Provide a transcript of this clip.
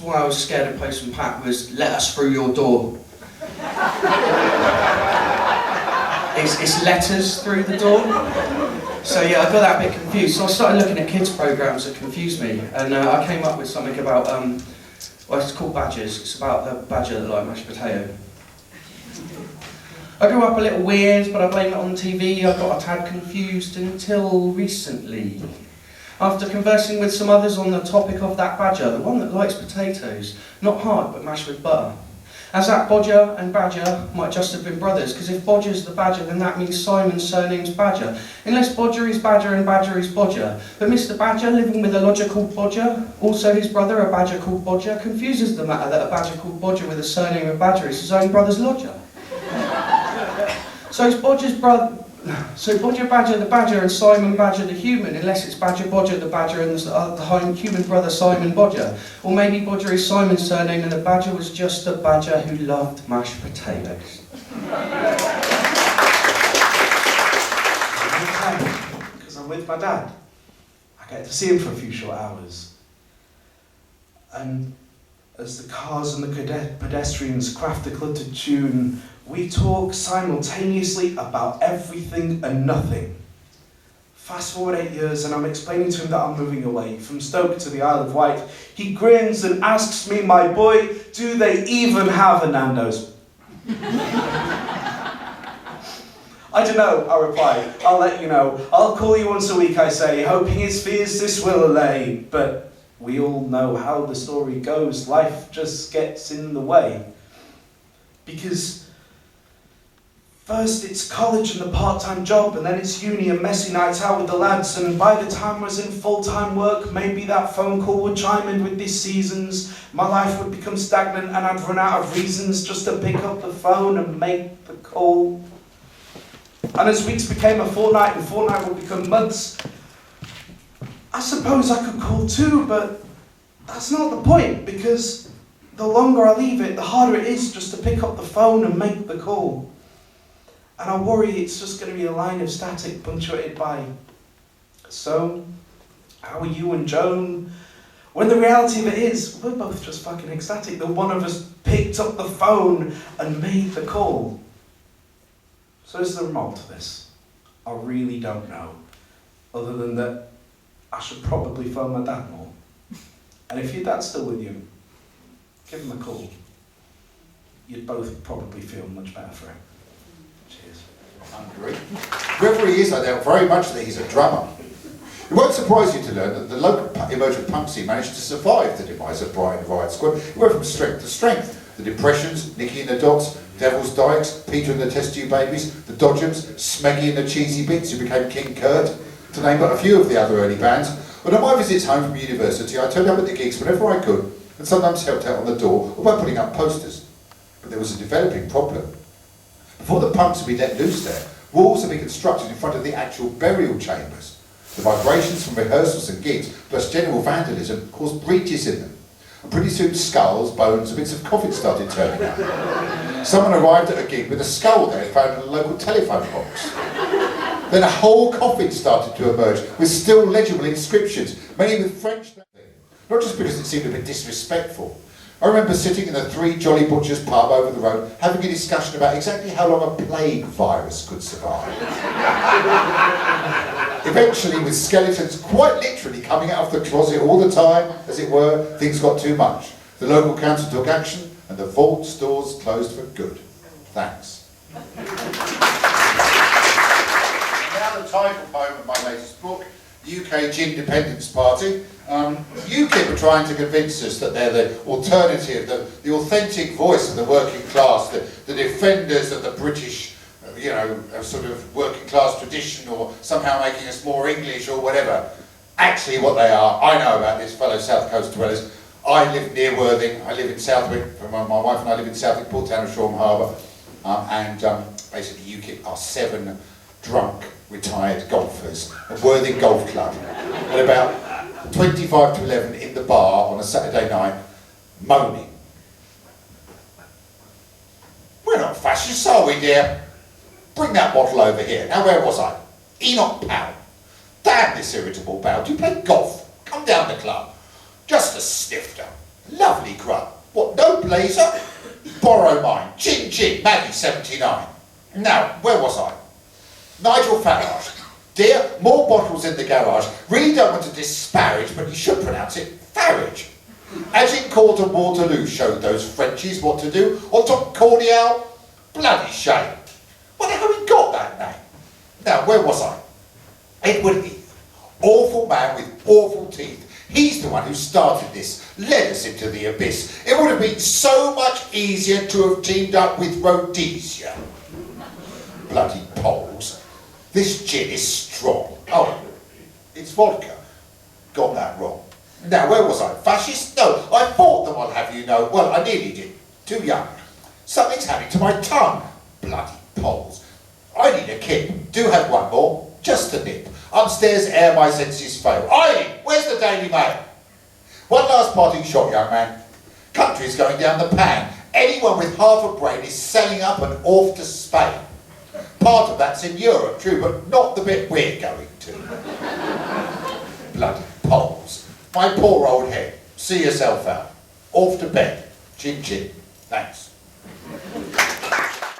why I was scared of Postman Pat was, let us through your door. It's letters through the door. So yeah, I got that a bit confused. So I started looking at kids' programmes that confused me, and I came up with something about, well, it's called Badgers. It's about the badger that liked mashed potato. I grew up a little weird, but I blame it on TV. I got a tad confused until recently. After conversing with some others on the topic of that badger, the one that likes potatoes, not hard but mashed with butter. As that Bodger and Badger might just have been brothers, because if Bodger's the Badger, then that means Simon's surname's Badger. Unless Bodger is Badger and Badger is Bodger. But Mr. Badger, living with a lodger called Bodger, also his brother, a Badger called Bodger, confuses the matter that a Badger called Bodger with a surname of Badger is his own brother's lodger. So it's Bodger's brother. So Bodger Badger the Badger and Simon Badger the human, unless it's Badger Bodger the Badger and the human brother Simon Bodger. Or maybe Bodger is Simon's surname and the Badger was just a badger who loved mashed potatoes. Because I'm with my dad. I get to see him for a few short hours. And as the cars and the pedestrians craft a cluttered tune, we talk simultaneously about everything and nothing. Fast forward 8 years and I'm explaining to him that I'm moving away, from Stoke to the Isle of Wight. He grins and asks me, my boy, do they even have a Nando's? I don't know, I reply. I'll let you know. I'll call you once a week, I say, hoping his fears this will allay. But we all know how the story goes. Life just gets in the way. Because first it's college and the part-time job, and then it's uni and messy nights out with the lads, and by the time I was in full-time work, maybe that phone call would chime in with these seasons, my life would become stagnant and I'd run out of reasons just to pick up the phone and make the call. And as weeks became a fortnight and fortnight would become months, I suppose I could call too, but that's not the point, because the longer I leave it, the harder it is just to pick up the phone and make the call. And I worry it's just going to be a line of static punctuated by, so, how are you and Joan? When the reality of it is, we're both just fucking ecstatic that one of us picked up the phone and made the call. So is there a moral to this? I really don't know. Other than that, I should probably phone my dad more. And if your dad's still with you, give him a call. You'd both probably feel much better for it. Cheers. Hungry. Whoever he is, I doubt very much that he's a drummer. It won't surprise you to learn that the local emergent punk scene managed to survive the demise of Brighton Riot Squad. It went from strength to strength. The Depressions, Nicky and the Dots, Devil's Dykes, Peter and the Test Tube Babies, the Dodgems, Smeggy and the Cheesy Bits, who became King Kurt, to name but a few of the other early bands. But on my visits home from university, I turned up at the gigs whenever I could, and sometimes helped out on the door or by putting up posters. But there was a developing problem. Before the punks would be let loose there, walls had been constructed in front of the actual burial chambers. The vibrations from rehearsals and gigs, plus general vandalism, caused breaches in them. And pretty soon skulls, bones and bits of coffin started turning up. Someone arrived at a gig with a skull they had found in a local telephone box. Then a whole coffin started to emerge with still legible inscriptions, many with French. Not just because it seemed a bit disrespectful. I remember sitting in the Three Jolly Butchers pub over the road having a discussion about exactly how long a plague virus could survive. Eventually, with skeletons quite literally coming out of the closet all the time, as it were, things got too much. The local council took action and the vault stores closed for good. Thanks. Now the title poem of my latest book, UK Gindependence Party. UKIP are trying to convince us that they're the alternative, the authentic voice of the working class, the defenders of the British, sort of working class tradition, or somehow making us more English or whatever. Actually what they are, I know about this, fellow South Coast dwellers. I live near Worthing, I live in Southwick, my wife and I live in Southwick, Port Town of Shoreham Harbour, basically UKIP are 7 drunk, retired golfers at Worthing Golf Club at about 25 to 11 in the bar on a Saturday night, moaning. We're not fascists, are we, dear? Bring that bottle over here. Now, where was I? Enoch Powell. Damn this irritable Powell. Do you play golf? Come down the club. Just a snifter. Lovely grub. What, no blazer? Borrow mine. Chin chin, Maggie 79. Now, where was I? Nigel Farage. Dear, more bottles in the garage. Really don't want to disparage, but you should pronounce it Farage. Agincourt and Waterloo showed those Frenchies what to do. On top Cordial, bloody shame. What the hell he got that name? Now, where was I? Edward Heath. Awful man with awful teeth. He's the one who started this, led us into the abyss. It would have been so much easier to have teamed up with Rhodesia. Bloody Poles. This gin is strong. Oh, it's vodka. Got that wrong. Now, where was I? Fascist? No, I fought them, I'll have you know. Well, I nearly did. Too young. Something's happening to my tongue. Bloody Poles. I need a kip. Do have one more. Just a nip. Upstairs, ere my senses fail. Eileen, where's the Daily Mail? One last parting shot, young man. Country's going down the pan. Anyone with half a brain is selling up and off to Spain. Part of that's in Europe, true, but not the bit we're going to. Bloody Poles. My poor old head. See yourself out. Off to bed. Chin chin. Thanks.